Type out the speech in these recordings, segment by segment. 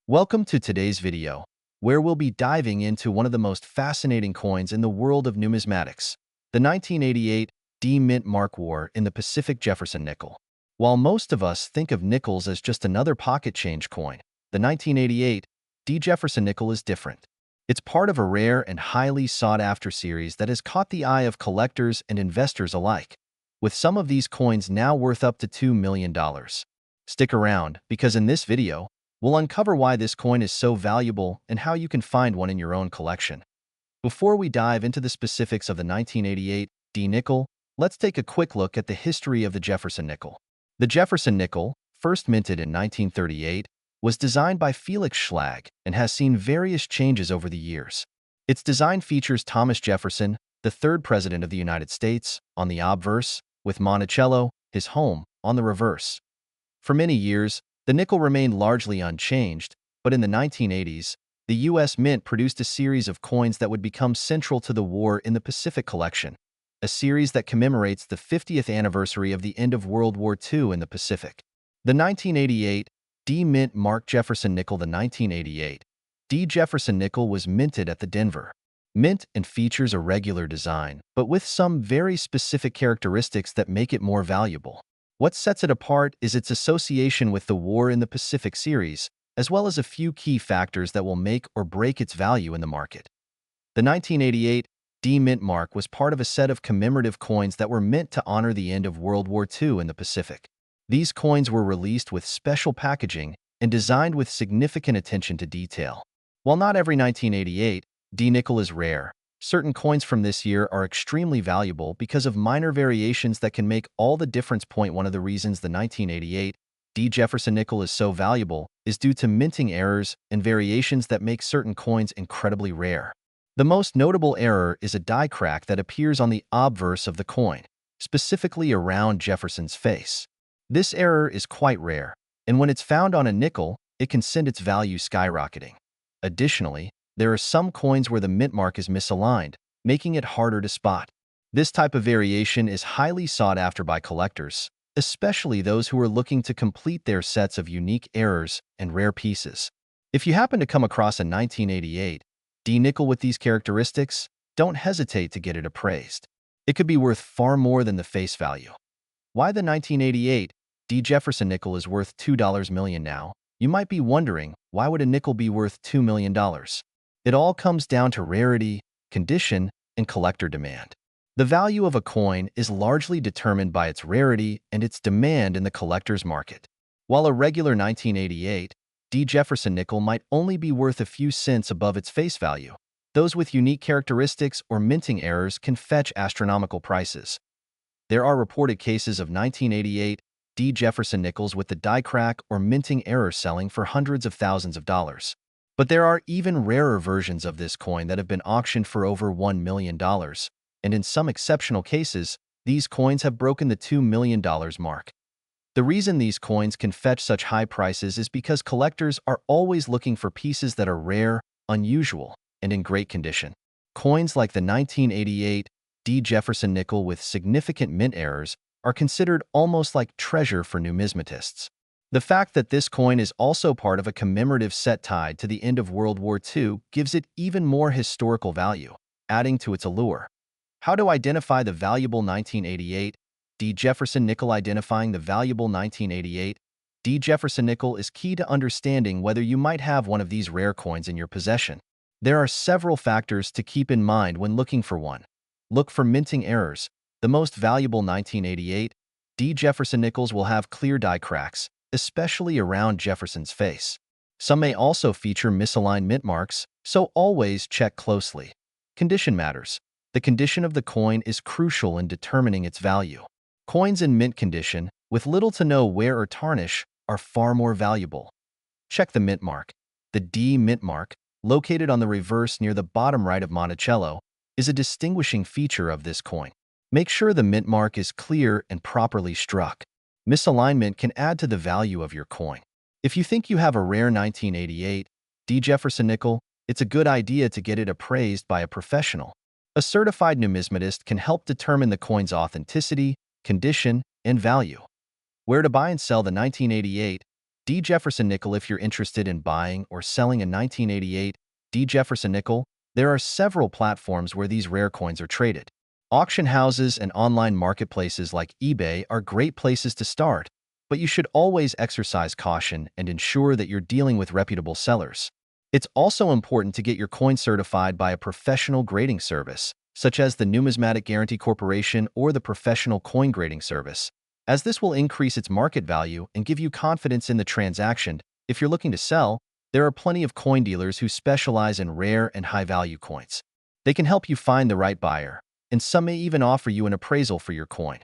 Welcome to today's video, where we'll be diving into one of the most fascinating coins in the world of numismatics, the 1988 D-Mint Mark War in the Pacific Jefferson nickel. While most of us think of nickels as just another pocket change coin, the 1988 D Jefferson nickel is different. It's part of a rare and highly sought-after series that has caught the eye of collectors and investors alike, with some of these coins now worth up to $2 million. Stick around, because in this video, we'll uncover why this coin is so valuable and how you can find one in your own collection. Before we dive into the specifics of the 1988 D nickel, let's take a quick look at the history of the Jefferson nickel. The Jefferson nickel, first minted in 1938, was designed by Felix Schlag and has seen various changes over the years. Its design features Thomas Jefferson, the third president of the United States, on the obverse, with Monticello, his home, on the reverse. For many years, the nickel remained largely unchanged, but in the 1980s, the U.S. Mint produced a series of coins that would become central to the War in the Pacific collection, a series that commemorates the 50th anniversary of the end of World War II in the Pacific. The 1988 D-Mint Mark Jefferson nickel. The 1988 D Jefferson nickel was minted at the Denver Mint and features a regular design, but with some very specific characteristics that make it more valuable. What sets it apart is its association with the War in the Pacific series, as well as a few key factors that will make or break its value in the market. The 1988 D-Mint Mark was part of a set of commemorative coins that were meant to honor the end of World War II in the Pacific. These coins were released with special packaging and designed with significant attention to detail. While not every 1988 D nickel is rare, certain coins from this year are extremely valuable because of minor variations that can make all the difference. One of the reasons the 1988 D Jefferson nickel is so valuable is due to minting errors and variations that make certain coins incredibly rare. The most notable error is a die crack that appears on the obverse of the coin, specifically around Jefferson's face. This error is quite rare, and when it's found on a nickel, it can send its value skyrocketing. Additionally, there are some coins where the mint mark is misaligned, making it harder to spot. This type of variation is highly sought after by collectors, especially those who are looking to complete their sets of unique errors and rare pieces. If you happen to come across a 1988 D nickel with these characteristics, don't hesitate to get it appraised. It could be worth far more than the face value. Why the 1988 D Jefferson nickel is worth $2 million now? You might be wondering, why would a nickel be worth $2 million? It all comes down to rarity, condition, and collector demand. The value of a coin is largely determined by its rarity and its demand in the collector's market. While a regular 1988 D Jefferson nickel might only be worth a few cents above its face value, those with unique characteristics or minting errors can fetch astronomical prices. There are reported cases of 1988 D Jefferson nickels with the die crack or minting error selling for hundreds of thousands of dollars. But there are even rarer versions of this coin that have been auctioned for over $1 million, and in some exceptional cases, these coins have broken the $2 million mark. The reason these coins can fetch such high prices is because collectors are always looking for pieces that are rare, unusual, and in great condition. Coins like the 1988 D Jefferson nickel with significant mint errors are considered almost like treasure for numismatists. The fact that this coin is also part of a commemorative set tied to the end of World War II gives it even more historical value, adding to its allure. How to identify the valuable 1988 D Jefferson nickel? Identifying the valuable 1988 D Jefferson nickel is key to understanding whether you might have one of these rare coins in your possession. There are several factors to keep in mind when looking for one. Look for minting errors. The most valuable 1988 D Jefferson nickels will have clear die cracks, especially around Jefferson's face. Some may also feature misaligned mint marks, so always check closely. Condition matters. The condition of the coin is crucial in determining its value. Coins in mint condition, with little to no wear or tarnish, are far more valuable. Check the mint mark. The D mint mark, located on the reverse near the bottom right of Monticello, is a distinguishing feature of this coin. Make sure the mint mark is clear and properly struck. Misalignment can add to the value of your coin. If you think you have a rare 1988 D Jefferson nickel, it's a good idea to get it appraised by a professional. A certified numismatist can help determine the coin's authenticity, condition, and value. Where to buy and sell the 1988 D. Jefferson nickel. If you're interested in buying or selling a 1988 D. Jefferson nickel, there are several platforms where these rare coins are traded. Auction houses and online marketplaces like eBay are great places to start, but you should always exercise caution and ensure that you're dealing with reputable sellers. It's also important to get your coin certified by a professional grading service, such as the Numismatic Guarantee Corporation or the Professional Coin Grading Service, as this will increase its market value and give you confidence in the transaction. If you're looking to sell, there are plenty of coin dealers who specialize in rare and high-value coins. They can help you find the right buyer, and some may even offer you an appraisal for your coin.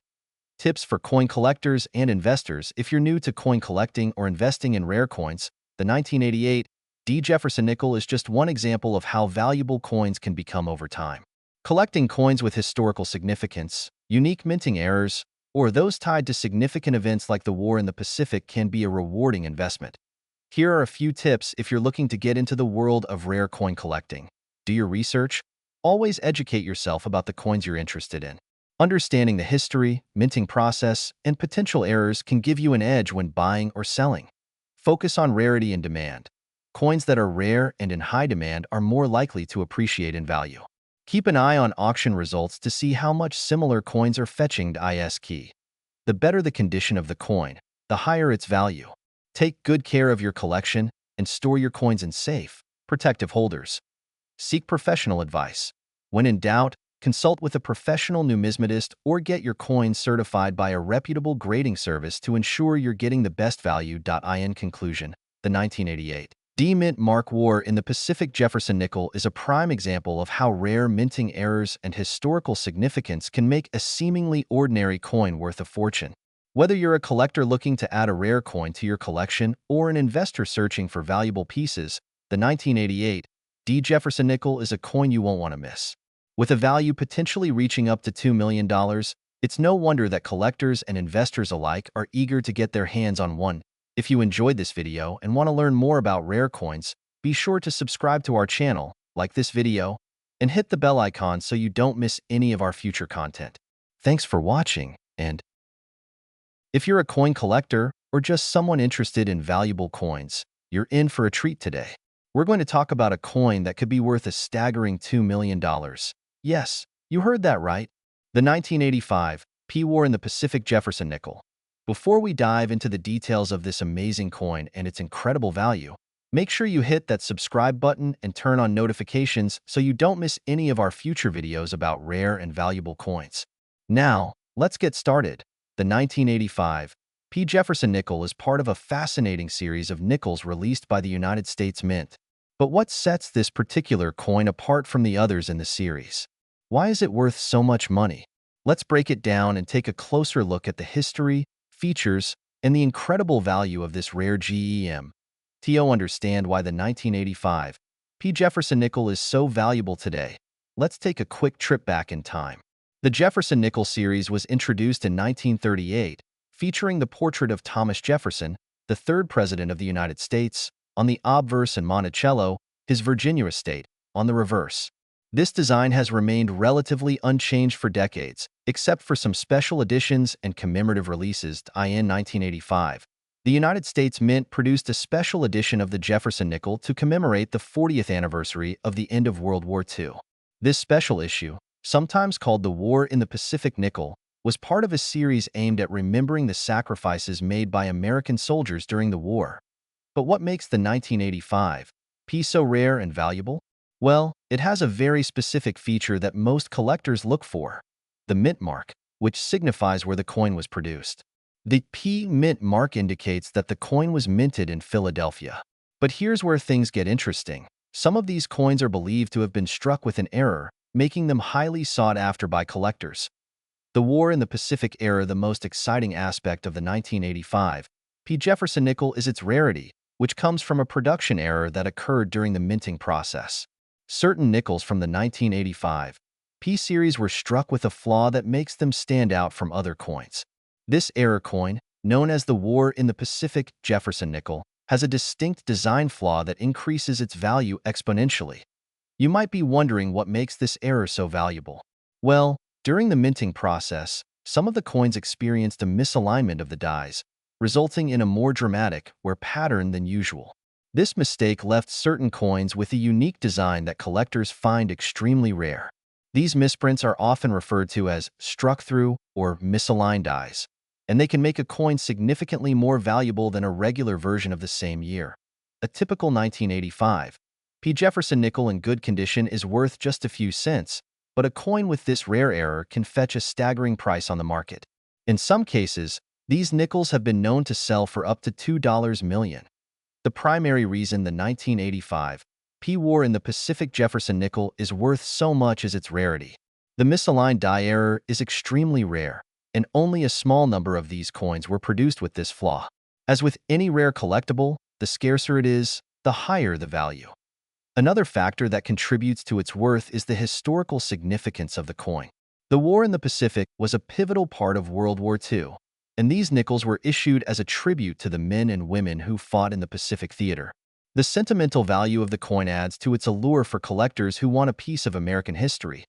Tips for coin collectors and investors. If you're new to coin collecting or investing in rare coins, the 1988 D. Jefferson nickel is just one example of how valuable coins can become over time. Collecting coins with historical significance, unique minting errors, or those tied to significant events like the war in the Pacific can be a rewarding investment. Here are a few tips if you're looking to get into the world of rare coin collecting. Do your research. Always educate yourself about the coins you're interested in. Understanding the history, minting process, and potential errors can give you an edge when buying or selling. Focus on rarity and demand. Coins that are rare and in high demand are more likely to appreciate in value. Keep an eye on auction results to see how much similar coins are fetching to IS key. The better the condition of the coin, the higher its value. Take good care of your collection and store your coins in safe, protective holders. Seek professional advice. When in doubt, consult with a professional numismatist or get your coins certified by a reputable grading service to ensure you're getting the best value. In conclusion, the 1988 D. Mint Mark War in the Pacific Jefferson nickel is a prime example of how rare minting errors and historical significance can make a seemingly ordinary coin worth a fortune. Whether you're a collector looking to add a rare coin to your collection or an investor searching for valuable pieces, the 1988 D. Jefferson nickel is a coin you won't want to miss. With a value potentially reaching up to $2 million, it's no wonder that collectors and investors alike are eager to get their hands on one. If you enjoyed this video and want to learn more about rare coins, be sure to subscribe to our channel, like this video, and hit the bell icon so you don't miss any of our future content. Thanks for watching, and if you're a coin collector or just someone interested in valuable coins, you're in for a treat today. We're going to talk about a coin that could be worth a staggering $2 million. Yes, you heard that right. The 1985 P. War in the Pacific Jefferson nickel. Before we dive into the details of this amazing coin and its incredible value, make sure you hit that subscribe button and turn on notifications so you don't miss any of our future videos about rare and valuable coins. Now, let's get started. The 1985 P. Jefferson nickel is part of a fascinating series of nickels released by the United States Mint. But what sets this particular coin apart from the others in the series? Why is it worth so much money? Let's break it down and take a closer look at the history, features, and the incredible value of this rare gem. To understand why the 1985 P. Jefferson nickel is so valuable today, let's take a quick trip back in time. The Jefferson nickel series was introduced in 1938, featuring the portrait of Thomas Jefferson, the third president of the United States, on the obverse and Monticello, his Virginia estate, on the reverse. This design has remained relatively unchanged for decades, except for some special editions and commemorative releases. In 1985, the United States Mint produced a special edition of the Jefferson nickel to commemorate the 40th anniversary of the end of World War II. This special issue, sometimes called the War in the Pacific nickel, was part of a series aimed at remembering the sacrifices made by American soldiers during the war. But what makes the 1985 P so rare and valuable? Well, it has a very specific feature that most collectors look for: the mint mark, which signifies where the coin was produced. The P mint mark indicates that the coin was minted in Philadelphia. But here's where things get interesting. Some of these coins are believed to have been struck with an error, making them highly sought after by collectors. The War in the Pacific era. The most exciting aspect of the 1985 P. Jefferson nickel is its rarity, which comes from a production error that occurred during the minting process. Certain nickels from the 1985 P series were struck with a flaw that makes them stand out from other coins. This error coin, known as the War in the Pacific Jefferson nickel, has a distinct design flaw that increases its value exponentially. You might be wondering what makes this error so valuable. Well, during the minting process, some of the coins experienced a misalignment of the dies, resulting in a more dramatic wear pattern than usual. This mistake left certain coins with a unique design that collectors find extremely rare. These misprints are often referred to as struck-through or misaligned dies, and they can make a coin significantly more valuable than a regular version of the same year. A typical 1985 P. Jefferson nickel in good condition is worth just a few cents, but a coin with this rare error can fetch a staggering price on the market. In some cases, these nickels have been known to sell for up to $2 million. The primary reason the 1985 P war in the Pacific Jefferson nickel is worth so much is its rarity. The misaligned die error is extremely rare, and only a small number of these coins were produced with this flaw. As with any rare collectible, the scarcer it is, the higher the value. Another factor that contributes to its worth is the historical significance of the coin. The war in the Pacific was a pivotal part of World War II, and these nickels were issued as a tribute to the men and women who fought in the Pacific theater. The sentimental value of the coin adds to its allure for collectors who want a piece of American history.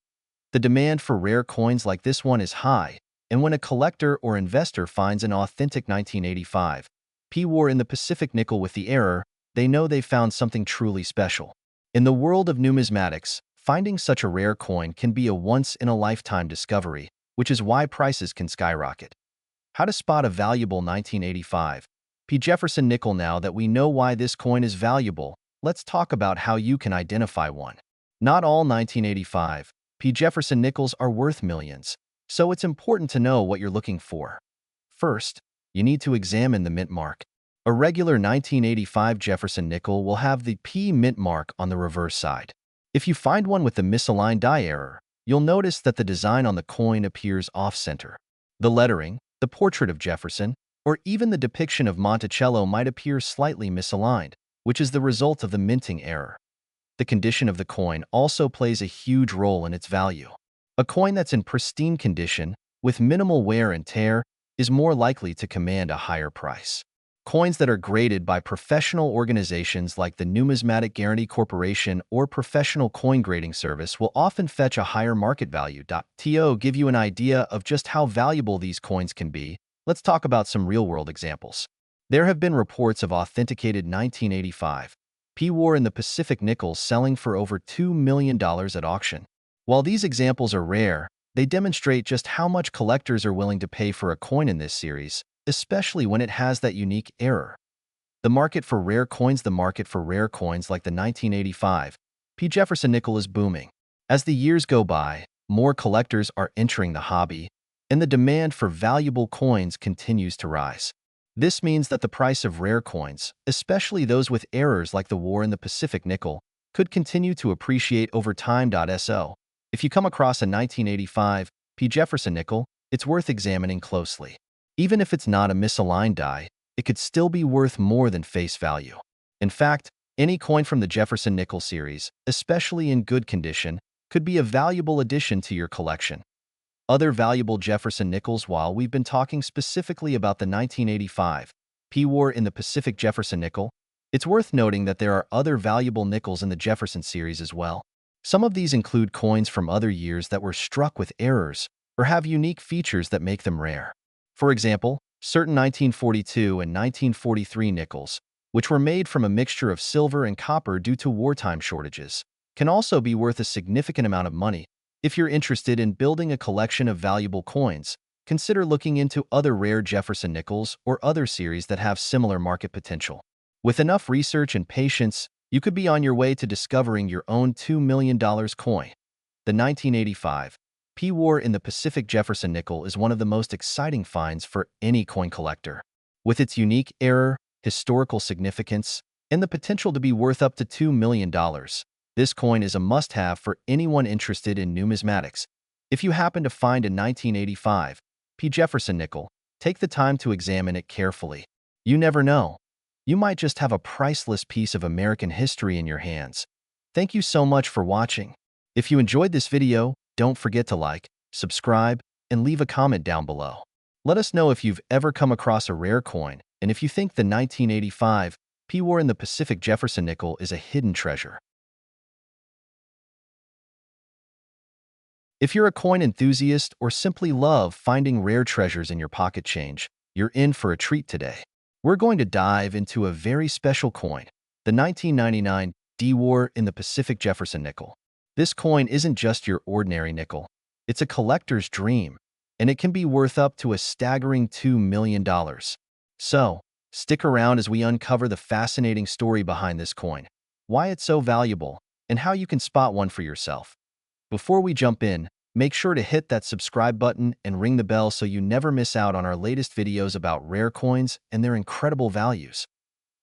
The demand for rare coins like this one is high, and when a collector or investor finds an authentic 1985 P war in the Pacific nickel with the error, they know they've found something truly special. In the world of numismatics, finding such a rare coin can be a once-in-a-lifetime discovery, which is why prices can skyrocket. How to spot a valuable 1985 P. Jefferson nickel. Now that we know why this coin is valuable, let's talk about how you can identify one. Not all 1985 P. Jefferson nickels are worth millions, so it's important to know what you're looking for. First, you need to examine the mint mark. A regular 1985 Jefferson nickel will have the P mint mark on the reverse side. If you find one with the misaligned die error, you'll notice that the design on the coin appears off-center. The lettering, the portrait of Jefferson, or even the depiction of Monticello might appear slightly misaligned, which is the result of the minting error. The condition of the coin also plays a huge role in its value. A coin that's in pristine condition, with minimal wear and tear, is more likely to command a higher price. Coins that are graded by professional organizations like the Numismatic Guarantee Corporation or Professional Coin Grading Service will often fetch a higher market value. To give you an idea of just how valuable these coins can be, let's talk about some real-world examples. There have been reports of authenticated 1985 P war in the Pacific nickels selling for over $2 million at auction. While these examples are rare, they demonstrate just how much collectors are willing to pay for a coin in this series, especially when it has that unique error. The market for rare coins like the 1985 P. Jefferson nickel is booming. As the years go by, more collectors are entering the hobby, and the demand for valuable coins continues to rise. This means that the price of rare coins, especially those with errors like the war in the Pacific nickel, could continue to appreciate over time. So, if you come across a 1985 P. Jefferson nickel, it's worth examining closely. Even if it's not a misaligned die, it could still be worth more than face value. In fact, any coin from the Jefferson nickel series, especially in good condition, could be a valuable addition to your collection. Other valuable Jefferson nickels. While we've been talking specifically about the 1985 P war in the Pacific Jefferson nickel, it's worth noting that there are other valuable nickels in the Jefferson series as well. Some of these include coins from other years that were struck with errors or have unique features that make them rare. For example, certain 1942 and 1943 nickels, which were made from a mixture of silver and copper due to wartime shortages, can also be worth a significant amount of money. If you're interested in building a collection of valuable coins, consider looking into other rare Jefferson nickels or other series that have similar market potential. With enough research and patience, you could be on your way to discovering your own $2 million coin. The 1985 P war in the Pacific Jefferson nickel is one of the most exciting finds for any coin collector. With its unique error, historical significance, and the potential to be worth up to $2 million, this coin is a must-have for anyone interested in numismatics. If you happen to find a 1985 P. Jefferson nickel, take the time to examine it carefully. You never know. You might just have a priceless piece of American history in your hands. Thank you so much for watching. If you enjoyed this video, don't forget to like, subscribe, and leave a comment down below. Let us know if you've ever come across a rare coin and if you think the 1985 P war in the Pacific Jefferson nickel is a hidden treasure. If you're a coin enthusiast or simply love finding rare treasures in your pocket change, you're in for a treat today. We're going to dive into a very special coin, the 1999 D-War in the Pacific Jefferson nickel. This coin isn't just your ordinary nickel. It's a collector's dream, and it can be worth up to a staggering $2 million. So, stick around as we uncover the fascinating story behind this coin, why it's so valuable, and how you can spot one for yourself. Before we jump in, make sure to hit that subscribe button and ring the bell so you never miss out on our latest videos about rare coins and their incredible values.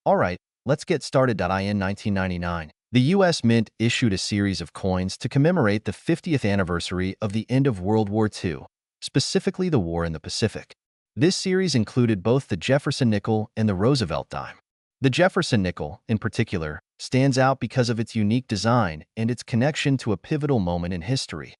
Alright, let's get started. In 1999, the U.S. Mint issued a series of coins to commemorate the 50th anniversary of the end of World War II, specifically the War in the Pacific. This series included both the Jefferson nickel and the Roosevelt dime. The Jefferson nickel, in particular, stands out because of its unique design and its connection to a pivotal moment in history.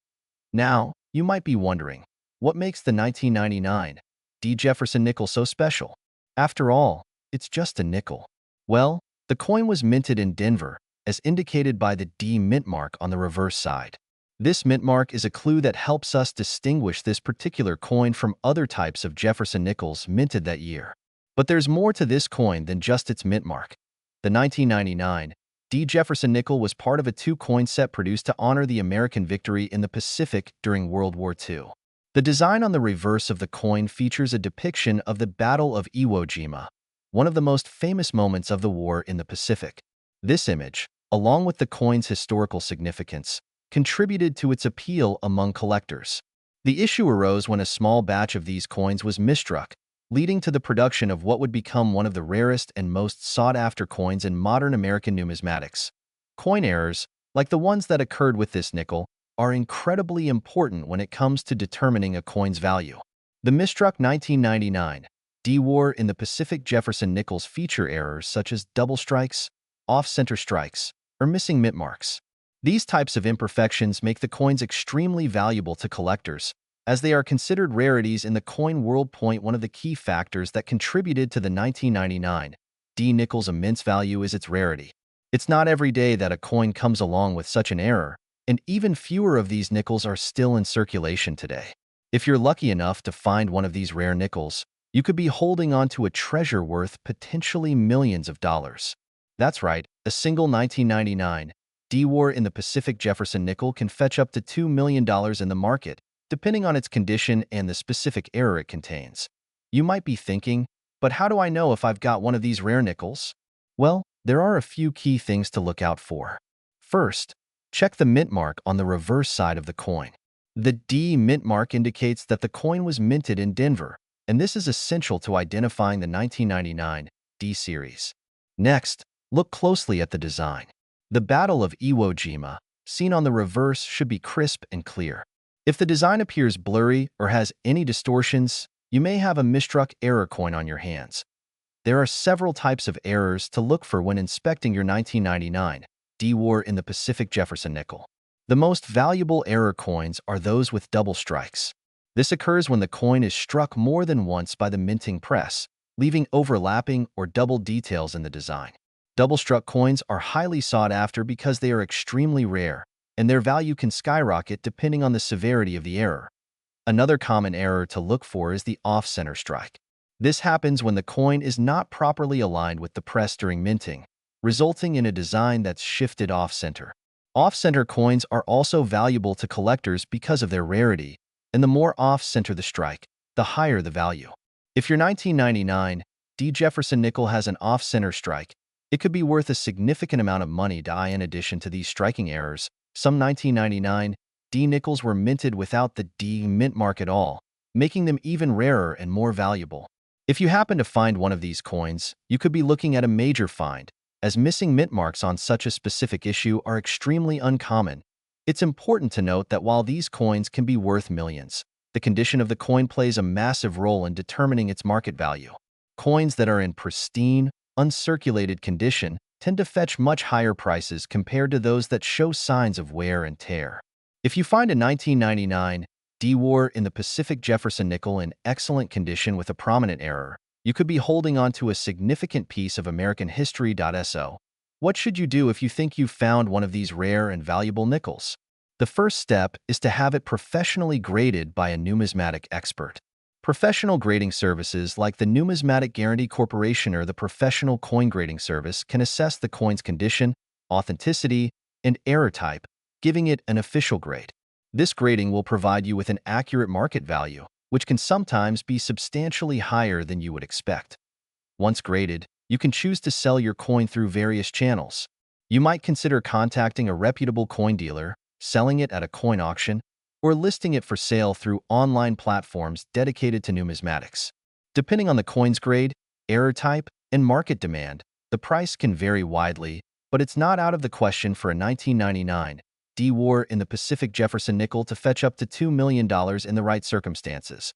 Now, you might be wondering, what makes the 1999 D. Jefferson nickel so special? After all, it's just a nickel. Well, the coin was minted in Denver, as indicated by the D mint mark on the reverse side. This mint mark is a clue that helps us distinguish this particular coin from other types of Jefferson nickels minted that year. But there's more to this coin than just its mint mark. The 1999 D. Jefferson nickel was part of a two-coin set produced to honor the American victory in the Pacific during World War II. The design on the reverse of the coin features a depiction of the Battle of Iwo Jima, one of the most famous moments of the war in the Pacific. This image, along with the coin's historical significance, contributed to its appeal among collectors. The issue arose when a small batch of these coins was misstruck, leading to the production of what would become one of the rarest and most sought-after coins in modern American numismatics. Coin errors, like the ones that occurred with this nickel, are incredibly important when it comes to determining a coin's value. The misstruck 1999 D-War in the Pacific Jefferson nickels feature errors such as double strikes, off-center strikes, or missing mint marks. These types of imperfections make the coins extremely valuable to collectors, as they are considered rarities in the coin world. One of the key factors that contributed to the 1999 D nickel's immense value is its rarity. It's not every day that a coin comes along with such an error, and even fewer of these nickels are still in circulation today. If you're lucky enough to find one of these rare nickels, you could be holding on to a treasure worth potentially millions of dollars. That's right, a single 1999 D-War in the Pacific Jefferson nickel can fetch up to $2 million in the market, depending on its condition and the specific error it contains. You might be thinking, but how do I know if I've got one of these rare nickels? Well, there are a few key things to look out for. First, check the mint mark on the reverse side of the coin. The D mint mark indicates that the coin was minted in Denver, and this is essential to identifying the 1999 D series. Next, look closely at the design. The Battle of Iwo Jima, seen on the reverse, should be crisp and clear. If the design appears blurry or has any distortions, you may have a misstruck error coin on your hands. There are several types of errors to look for when inspecting your 1999 D-War in the Pacific Jefferson nickel. The most valuable error coins are those with double strikes. This occurs when the coin is struck more than once by the minting press, leaving overlapping or double details in the design. Double-struck coins are highly sought after because they are extremely rare, and their value can skyrocket depending on the severity of the error. Another common error to look for is the off-center strike. This happens when the coin is not properly aligned with the press during minting, resulting in a design that's shifted off-center. Off-center coins are also valuable to collectors because of their rarity, and the more off-center the strike, the higher the value. If your 1999 D. Jefferson nickel has an off-center strike, it could be worth a significant amount of money. In addition to these striking errors, some 1999 D nickels were minted without the D mint mark at all, making them even rarer and more valuable. If you happen to find one of these coins, you could be looking at a major find, as missing mint marks on such a specific issue are extremely uncommon. It's important to note that while these coins can be worth millions, the condition of the coin plays a massive role in determining its market value. Coins that are in pristine, uncirculated condition tend to fetch much higher prices compared to those that show signs of wear and tear. If you find a 1999 D-War in the Pacific Jefferson nickel in excellent condition with a prominent error, you could be holding on to a significant piece of American history. So, what should you do if you think you've found one of these rare and valuable nickels? The first step is to have it professionally graded by a numismatic expert. Professional grading services like the Numismatic Guarantee Corporation or the Professional Coin Grading Service can assess the coin's condition, authenticity, and error type, giving it an official grade. This grading will provide you with an accurate market value, which can sometimes be substantially higher than you would expect. Once graded, you can choose to sell your coin through various channels. You might consider contacting a reputable coin dealer, selling it at a coin auction, or listing it for sale through online platforms dedicated to numismatics. Depending on the coin's grade, error type, and market demand, the price can vary widely, but it's not out of the question for a 1999 D-War in the Pacific Jefferson nickel to fetch up to $2 million in the right circumstances.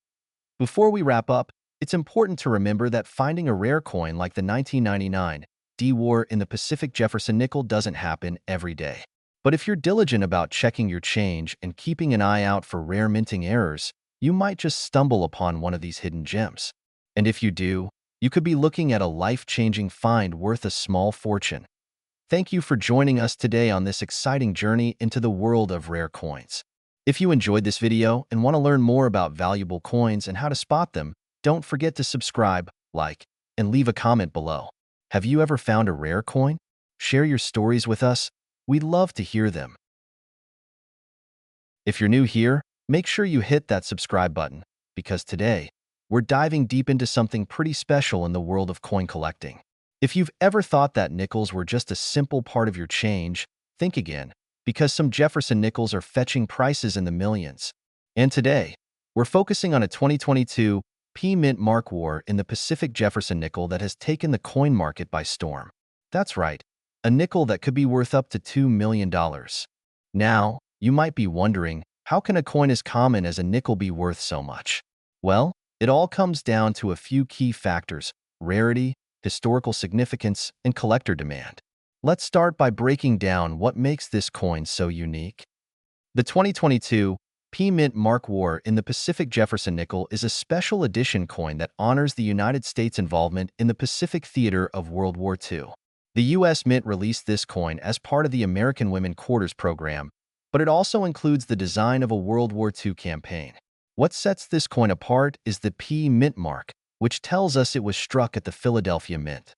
Before we wrap up, it's important to remember that finding a rare coin like the 1999 D-War in the Pacific Jefferson nickel doesn't happen every day. But if you're diligent about checking your change and keeping an eye out for rare minting errors, you might just stumble upon one of these hidden gems. And if you do, you could be looking at a life-changing find worth a small fortune. Thank you for joining us today on this exciting journey into the world of rare coins. If you enjoyed this video and want to learn more about valuable coins and how to spot them, don't forget to subscribe, like, and leave a comment below. Have you ever found a rare coin? Share your stories with us. We'd love to hear them. If you're new here, make sure you hit that subscribe button, because today, we're diving deep into something pretty special in the world of coin collecting. If you've ever thought that nickels were just a simple part of your change, think again, because some Jefferson nickels are fetching prices in the millions. And today, we're focusing on a 2022 P-Mint Mark War in the Pacific Jefferson nickel that has taken the coin market by storm. That's right, a nickel that could be worth up to $2 million. Now, you might be wondering, how can a coin as common as a nickel be worth so much? Well, it all comes down to a few key factors: rarity, historical significance, and collector demand. Let's start by breaking down what makes this coin so unique. The 2022 P-Mint Mark War in the Pacific Jefferson nickel is a special edition coin that honors the United States' involvement in the Pacific theater of World War II. The U.S. Mint released this coin as part of the American Women Quarters program, but it also includes the design of a World War II campaign. What sets this coin apart is the P-Mint mark, which tells us it was struck at the Philadelphia Mint.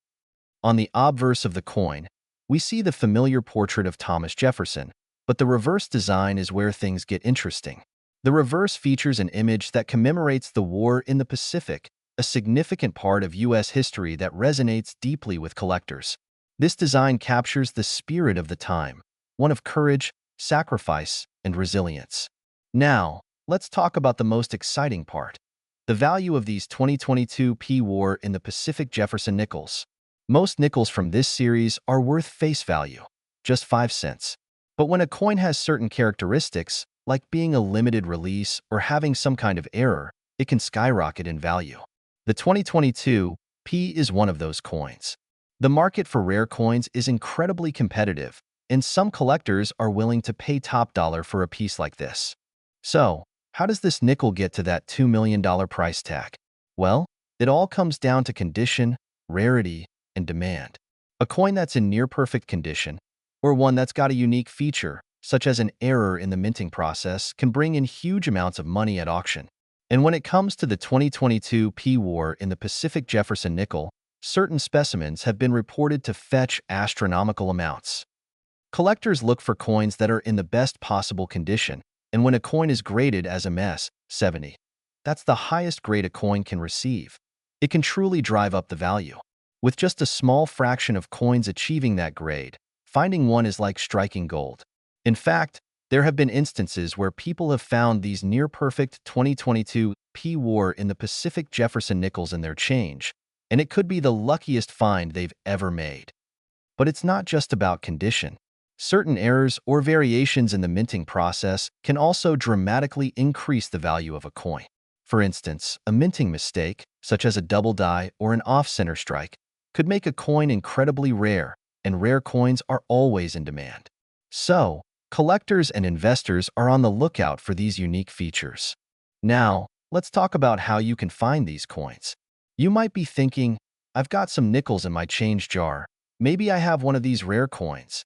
On the obverse of the coin, we see the familiar portrait of Thomas Jefferson, but the reverse design is where things get interesting. The reverse features an image that commemorates the war in the Pacific, a significant part of U.S. history that resonates deeply with collectors. This design captures the spirit of the time, one of courage, sacrifice, and resilience. Now, let's talk about the most exciting part: the value of these 2022 P-War in the Pacific Jefferson nickels. Most nickels from this series are worth face value, just 5 cents. But when a coin has certain characteristics, like being a limited release or having some kind of error, it can skyrocket in value. The 2022 P is one of those coins. The market for rare coins is incredibly competitive, and some collectors are willing to pay top dollar for a piece like this. So, how does this nickel get to that $2 million price tag? Well, it all comes down to condition, rarity, and demand. A coin that's in near-perfect condition, or one that's got a unique feature, such as an error in the minting process, can bring in huge amounts of money at auction. And when it comes to the 2022 P-War in the Pacific Jefferson nickel, certain specimens have been reported to fetch astronomical amounts. Collectors look for coins that are in the best possible condition, and when a coin is graded as MS 70, that's the highest grade a coin can receive. It can truly drive up the value. With just a small fraction of coins achieving that grade, finding one is like striking gold. In fact, there have been instances where people have found these near-perfect 2022 P-War in the Pacific Jefferson nickels in their change, and it could be the luckiest find they've ever made. But it's not just about condition. Certain errors or variations in the minting process can also dramatically increase the value of a coin. For instance, a minting mistake, such as a double die or an off-center strike, could make a coin incredibly rare, and rare coins are always in demand. So, collectors and investors are on the lookout for these unique features. Now, let's talk about how you can find these coins. You might be thinking, I've got some nickels in my change jar. Maybe I have one of these rare coins.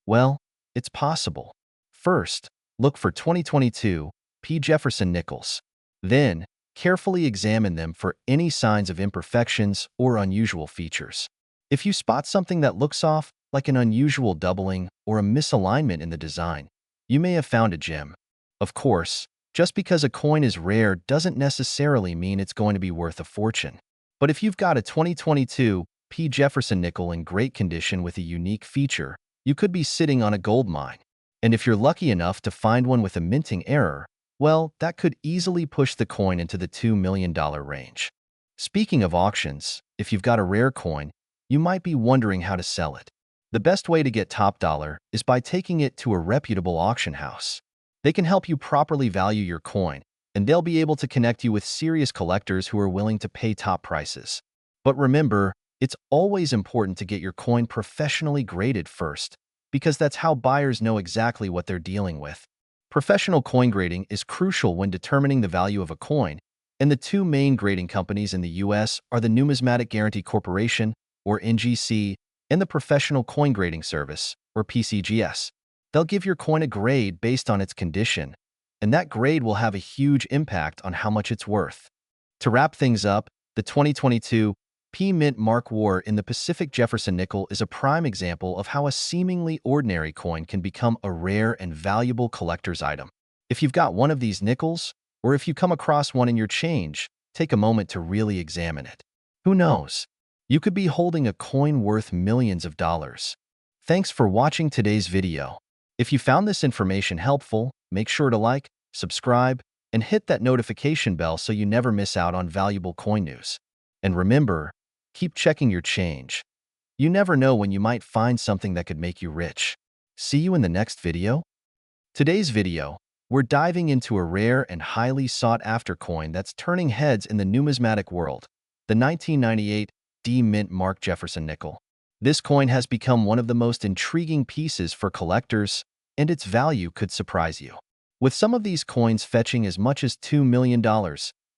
Well, it's possible. First, look for 2022 P. Jefferson nickels. Then, carefully examine them for any signs of imperfections or unusual features. If you spot something that looks off, like an unusual doubling or a misalignment in the design, you may have found a gem. Of course, just because a coin is rare doesn't necessarily mean it's going to be worth a fortune. But if you've got a 2022 P. Jefferson nickel in great condition with a unique feature, you could be sitting on a gold mine. And if you're lucky enough to find one with a minting error, well, that could easily push the coin into the $2 million range. Speaking of auctions, if you've got a rare coin, you might be wondering how to sell it. The best way to get top dollar is by taking it to a reputable auction house. They can help you properly value your coin, and they'll be able to connect you with serious collectors who are willing to pay top prices. But remember, it's always important to get your coin professionally graded first, because that's how buyers know exactly what they're dealing with. Professional coin grading is crucial when determining the value of a coin, and the two main grading companies in the US are the Numismatic Guarantee Corporation, or NGC, and the Professional Coin Grading Service, or PCGS. They'll give your coin a grade based on its condition, and that grade will have a huge impact on how much it's worth. To wrap things up, the 2022 P. Mint Mark War in the Pacific Jefferson nickel is a prime example of how a seemingly ordinary coin can become a rare and valuable collector's item. If you've got one of these nickels, or if you come across one in your change, take a moment to really examine it. Who knows? You could be holding a coin worth millions of dollars. Thanks for watching today's video. If you found this information helpful, make sure to like, subscribe, and hit that notification bell so you never miss out on valuable coin news. And remember, keep checking your change. You never know when you might find something that could make you rich. See you in the next video. Today's video, we're diving into a rare and highly sought-after coin that's turning heads in the numismatic world, the 1998 D. Mint Mark Jefferson nickel. This coin has become one of the most intriguing pieces for collectors, and its value could surprise you. With some of these coins fetching as much as $2 million,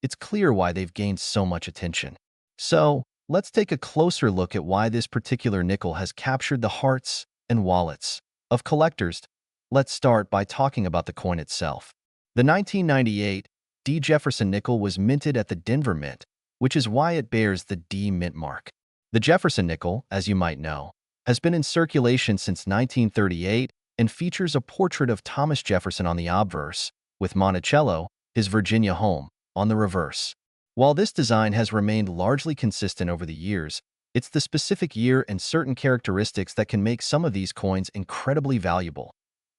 it's clear why they've gained so much attention. So, let's take a closer look at why this particular nickel has captured the hearts and wallets of collectors. Let's start by talking about the coin itself. The 1998 D. Jefferson nickel was minted at the Denver Mint, which is why it bears the D. Mint mark. The Jefferson nickel, as you might know, has been in circulation since 1938 and features a portrait of Thomas Jefferson on the obverse, with Monticello, his Virginia home, on the reverse. While this design has remained largely consistent over the years, it's the specific year and certain characteristics that can make some of these coins incredibly valuable.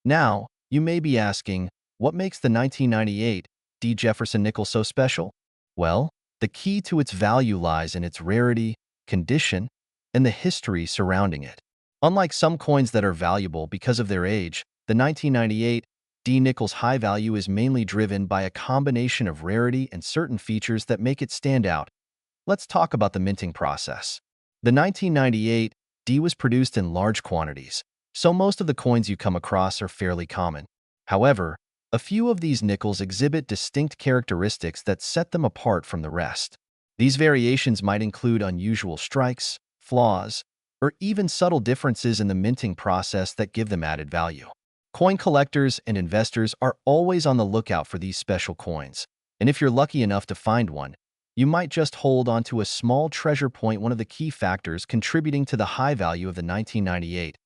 Now, you may be asking, what makes the 1998 D. Jefferson nickel so special? Well, the key to its value lies in its rarity, condition, and the history surrounding it. Unlike some coins that are valuable because of their age, the 1998 D nickel's high value is mainly driven by a combination of rarity and certain features that make it stand out. Let's talk about the minting process. The 1998 D was produced in large quantities, so most of the coins you come across are fairly common. However, a few of these nickels exhibit distinct characteristics that set them apart from the rest. These variations might include unusual strikes, flaws, or even subtle differences in the minting process that give them added value. Coin collectors and investors are always on the lookout for these special coins, and if you're lucky enough to find one, you might just hold onto a small treasure point. One of the key factors contributing to the high value of the 1998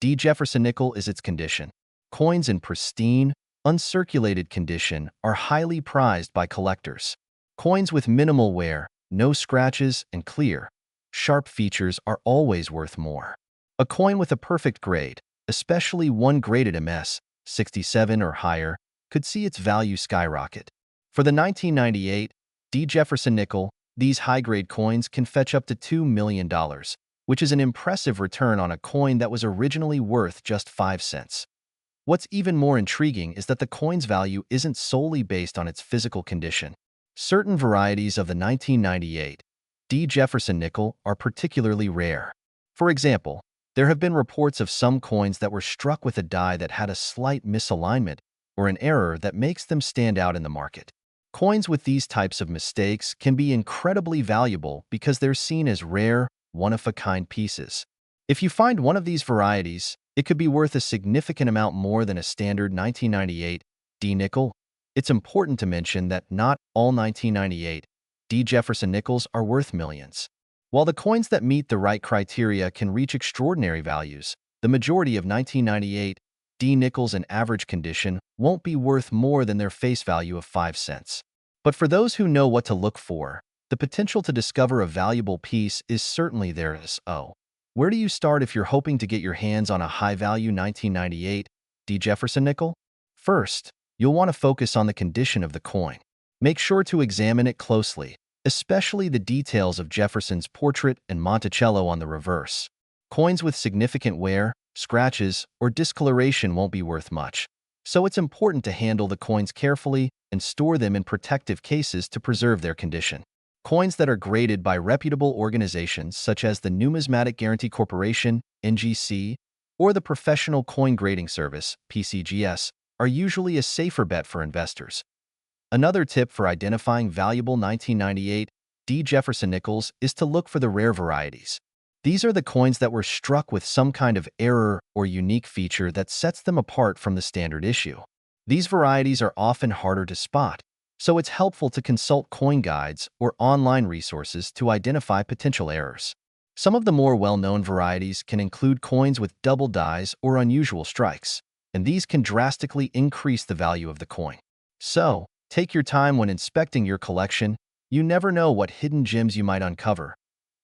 D. Jefferson nickel is its condition. Coins in pristine, uncirculated condition are highly prized by collectors. Coins with minimal wear, no scratches, and clear, sharp features are always worth more. A coin with a perfect grade, especially one graded MS 67 or higher, could see its value skyrocket. For the 1998 D. Jefferson nickel, these high-grade coins can fetch up to $2 million, which is an impressive return on a coin that was originally worth just 5 cents. What's even more intriguing is that the coin's value isn't solely based on its physical condition. Certain varieties of the 1998 D. Jefferson nickel are particularly rare. For example, there have been reports of some coins that were struck with a die that had a slight misalignment or an error that makes them stand out in the market. Coins with these types of mistakes can be incredibly valuable because they're seen as rare, one-of-a-kind pieces. If you find one of these varieties, it could be worth a significant amount more than a standard 1998 D nickel. It's important to mention that not all 1998 D. Jefferson nickels are worth millions. While the coins that meet the right criteria can reach extraordinary values, the majority of 1998 D nickels in average condition won't be worth more than their face value of 5 cents. But for those who know what to look for, the potential to discover a valuable piece is certainly there. Where do you start if you're hoping to get your hands on a high-value 1998 D. Jefferson nickel? First, you'll want to focus on the condition of the coin. Make sure to examine it closely, especially the details of Jefferson's portrait and Monticello on the reverse. Coins with significant wear, scratches, or discoloration won't be worth much, so it's important to handle the coins carefully and store them in protective cases to preserve their condition. Coins that are graded by reputable organizations such as the Numismatic Guarantee Corporation, NGC, or the Professional Coin Grading Service, PCGS, are usually a safer bet for investors. Another tip for identifying valuable 1998 D. Jefferson nickels is to look for the rare varieties. These are the coins that were struck with some kind of error or unique feature that sets them apart from the standard issue. These varieties are often harder to spot, so it's helpful to consult coin guides or online resources to identify potential errors. Some of the more well-known varieties can include coins with double dies or unusual strikes, and these can drastically increase the value of the coin. So, take your time when inspecting your collection. You never know what hidden gems you might uncover.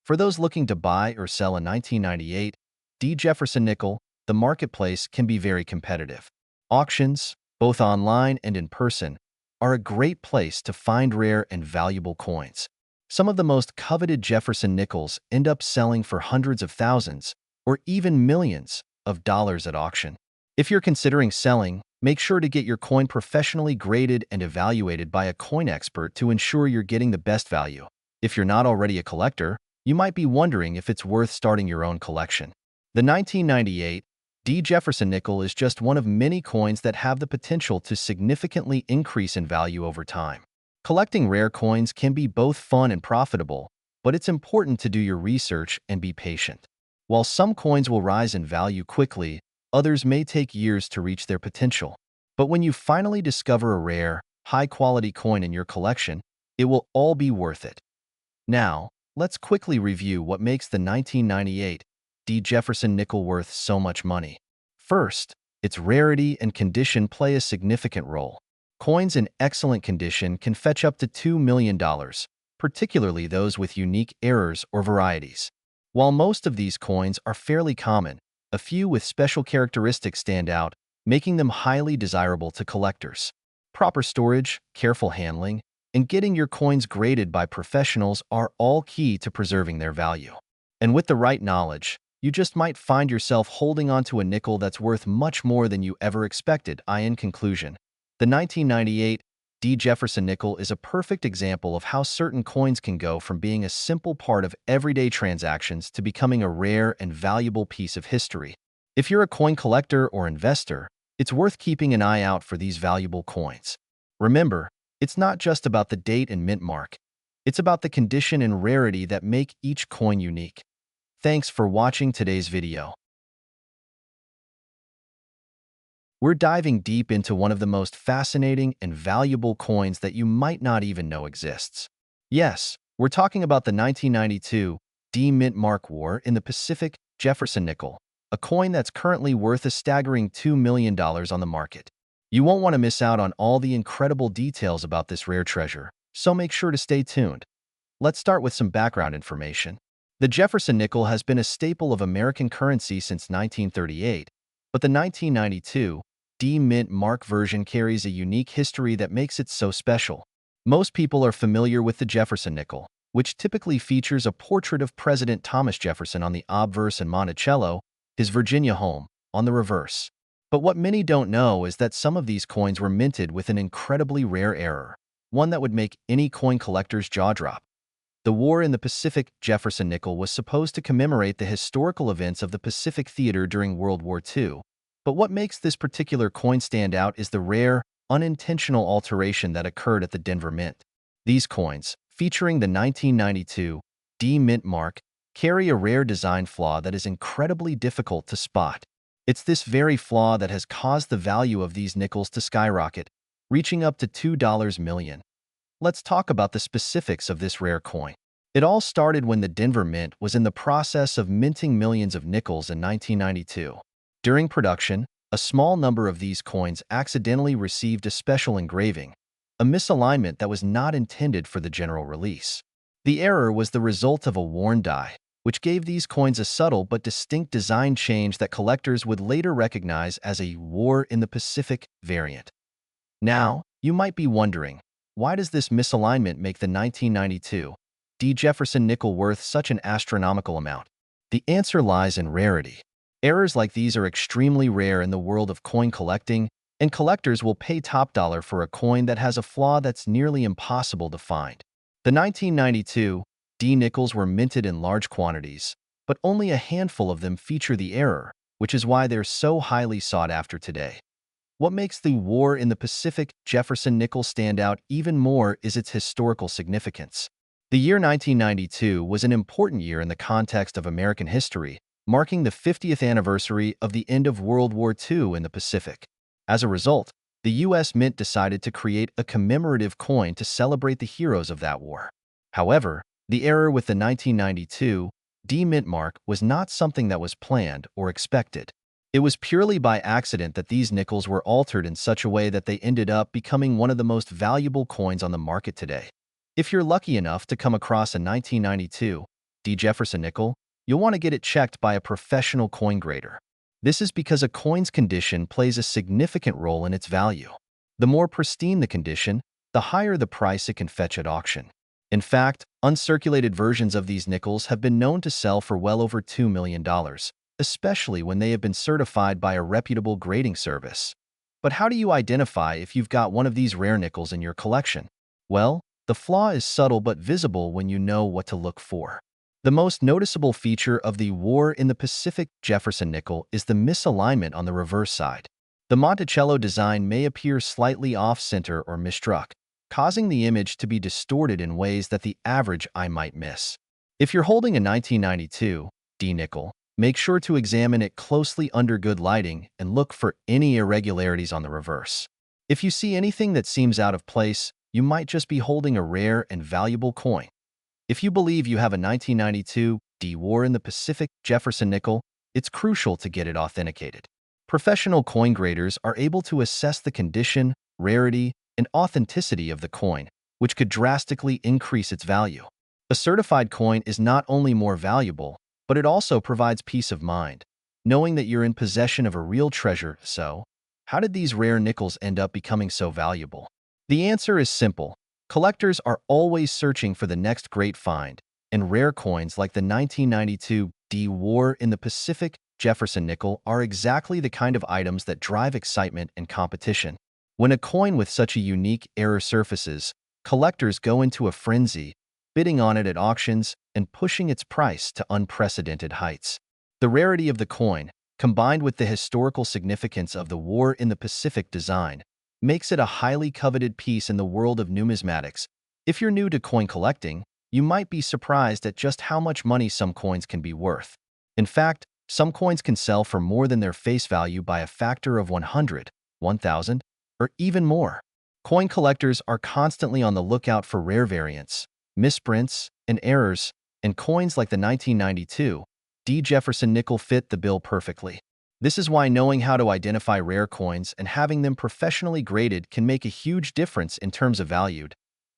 For those looking to buy or sell a 1998 D. Jefferson nickel, the marketplace can be very competitive. Auctions, both online and in person, are a great place to find rare and valuable coins. Some of the most coveted Jefferson nickels end up selling for hundreds of thousands or even millions of dollars at auction. If you're considering selling, make sure to get your coin professionally graded and evaluated by a coin expert to ensure you're getting the best value. If you're not already a collector, you might be wondering if it's worth starting your own collection. The 1998 D. Jefferson nickel is just one of many coins that have the potential to significantly increase in value over time. Collecting rare coins can be both fun and profitable, but it's important to do your research and be patient. While some coins will rise in value quickly, others may take years to reach their potential. But when you finally discover a rare, high-quality coin in your collection, it will all be worth it. Now, let's quickly review what makes the 1998 D. Jefferson nickel worth so much money. First, its rarity and condition play a significant role. Coins in excellent condition can fetch up to $2 million, particularly those with unique errors or varieties. While most of these coins are fairly common, a few with special characteristics stand out, making them highly desirable to collectors. Proper storage, careful handling, and getting your coins graded by professionals are all key to preserving their value. And with the right knowledge, you just might find yourself holding onto a nickel that's worth much more than you ever expected. In conclusion, the 1998 D. Jefferson nickel is a perfect example of how certain coins can go from being a simple part of everyday transactions to becoming a rare and valuable piece of history. If you're a coin collector or investor, it's worth keeping an eye out for these valuable coins. Remember, it's not just about the date and mint mark. It's about the condition and rarity that make each coin unique. Thanks for watching today's video. We're diving deep into one of the most fascinating and valuable coins that you might not even know exists. Yes, we're talking about the 1992 D. Mint Mark War in the Pacific Jefferson nickel, a coin that's currently worth a staggering $2 million on the market. You won't want to miss out on all the incredible details about this rare treasure, so make sure to stay tuned. Let's start with some background information. The Jefferson nickel has been a staple of American currency since 1938, but the 1992 D. Mint Mark version carries a unique history that makes it so special. Most people are familiar with the Jefferson nickel, which typically features a portrait of President Thomas Jefferson on the obverse and Monticello, his Virginia home, on the reverse. But what many don't know is that some of these coins were minted with an incredibly rare error, one that would make any coin collector's jaw drop. The War in the Pacific Jefferson nickel was supposed to commemorate the historical events of the Pacific Theater during World War II. But what makes this particular coin stand out is the rare, unintentional alteration that occurred at the Denver Mint. These coins, featuring the 1992 D. Mint mark, carry a rare design flaw that is incredibly difficult to spot. It's this very flaw that has caused the value of these nickels to skyrocket. reaching up to $2 million. Let's talk about the specifics of this rare coin. It all started when the Denver Mint was in the process of minting millions of nickels in 1992. During production, a small number of these coins accidentally received a special engraving, a misalignment that was not intended for the general release. The error was the result of a worn die, which gave these coins a subtle but distinct design change that collectors would later recognize as a War in the Pacific variant. Now, you might be wondering, why does this misalignment make the 1992 D. Jefferson nickel worth such an astronomical amount? The answer lies in rarity. Errors like these are extremely rare in the world of coin collecting, and collectors will pay top dollar for a coin that has a flaw that's nearly impossible to find. The 1992 D nickels were minted in large quantities, but only a handful of them feature the error, which is why they're so highly sought after today. What makes the War in the Pacific Jefferson nickel stand out even more is its historical significance. The year 1992 was an important year in the context of American history, marking the 50th anniversary of the end of World War II in the Pacific. As a result, the U.S. Mint decided to create a commemorative coin to celebrate the heroes of that war. However, the error with the 1992 D mint mark was not something that was planned or expected. It was purely by accident that these nickels were altered in such a way that they ended up becoming one of the most valuable coins on the market today. If you're lucky enough to come across a 1992 D Jefferson nickel, you'll want to get it checked by a professional coin grader. This is because a coin's condition plays a significant role in its value. The more pristine the condition, the higher the price it can fetch at auction. In fact, uncirculated versions of these nickels have been known to sell for well over $2 million, especially when they have been certified by a reputable grading service. But how do you identify if you've got one of these rare nickels in your collection? Well, the flaw is subtle but visible when you know what to look for. The most noticeable feature of the War in the Pacific Jefferson nickel is the misalignment on the reverse side. The Monticello design may appear slightly off-center or misstruck, causing the image to be distorted in ways that the average eye might miss. If you're holding a 1992 D nickel, make sure to examine it closely under good lighting and look for any irregularities on the reverse. If you see anything that seems out of place, you might just be holding a rare and valuable coin. If you believe you have a 1992 D War in the Pacific Jefferson nickel, it's crucial to get it authenticated. Professional coin graders are able to assess the condition, rarity, and authenticity of the coin, which could drastically increase its value. A certified coin is not only more valuable, but it also provides peace of mind, knowing that you're in possession of a real treasure. So, how did these rare nickels end up becoming so valuable? The answer is simple. Collectors are always searching for the next great find, and rare coins like the 1992 D War in the Pacific Jefferson nickel are exactly the kind of items that drive excitement and competition. When a coin with such a unique error surfaces, collectors go into a frenzy, bidding on it at auctions and pushing its price to unprecedented heights. The rarity of the coin, combined with the historical significance of the War in the Pacific design, makes it a highly coveted piece in the world of numismatics. If you're new to coin collecting, you might be surprised at just how much money some coins can be worth. In fact, some coins can sell for more than their face value by a factor of 100, 1,000, or even more. Coin collectors are constantly on the lookout for rare variants, misprints, and errors, and coins like the 1992 D Jefferson nickel fit the bill perfectly. This is why knowing how to identify rare coins and having them professionally graded can make a huge difference in terms of value.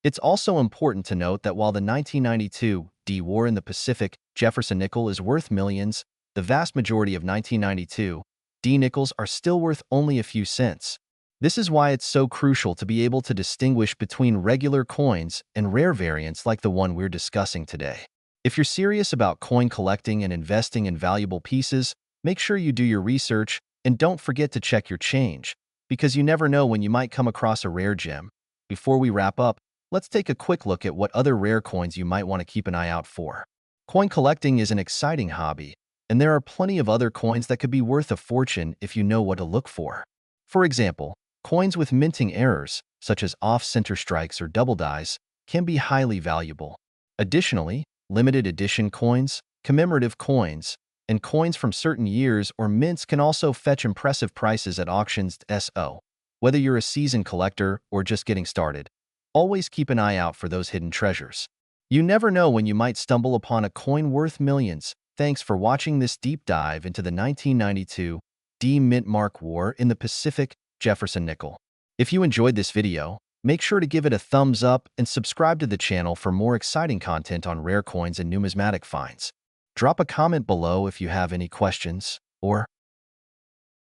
It's also important to note that while the 1992 D War in the Pacific Jefferson nickel is worth millions, the vast majority of 1992 D nickels are still worth only a few cents. This is why it's so crucial to be able to distinguish between regular coins and rare variants like the one we're discussing today. If you're serious about coin collecting and investing in valuable pieces, make sure you do your research and don't forget to check your change, because you never know when you might come across a rare gem. Before we wrap up, let's take a quick look at what other rare coins you might want to keep an eye out for. Coin collecting is an exciting hobby, and there are plenty of other coins that could be worth a fortune if you know what to look for. For example, coins with minting errors, such as off-center strikes or double dies, can be highly valuable. Additionally, limited edition coins, commemorative coins, and coins from certain years or mints can also fetch impressive prices at auctions. So, Whether you're a seasoned collector or just getting started, always keep an eye out for those hidden treasures. You never know when you might stumble upon a coin worth millions. Thanks for watching this deep dive into the 1992 D-Mint Mark War in the Pacific Jefferson nickel. If you enjoyed this video, make sure to give it a thumbs up and subscribe to the channel for more exciting content on rare coins and numismatic finds. Drop a comment below if you have any questions or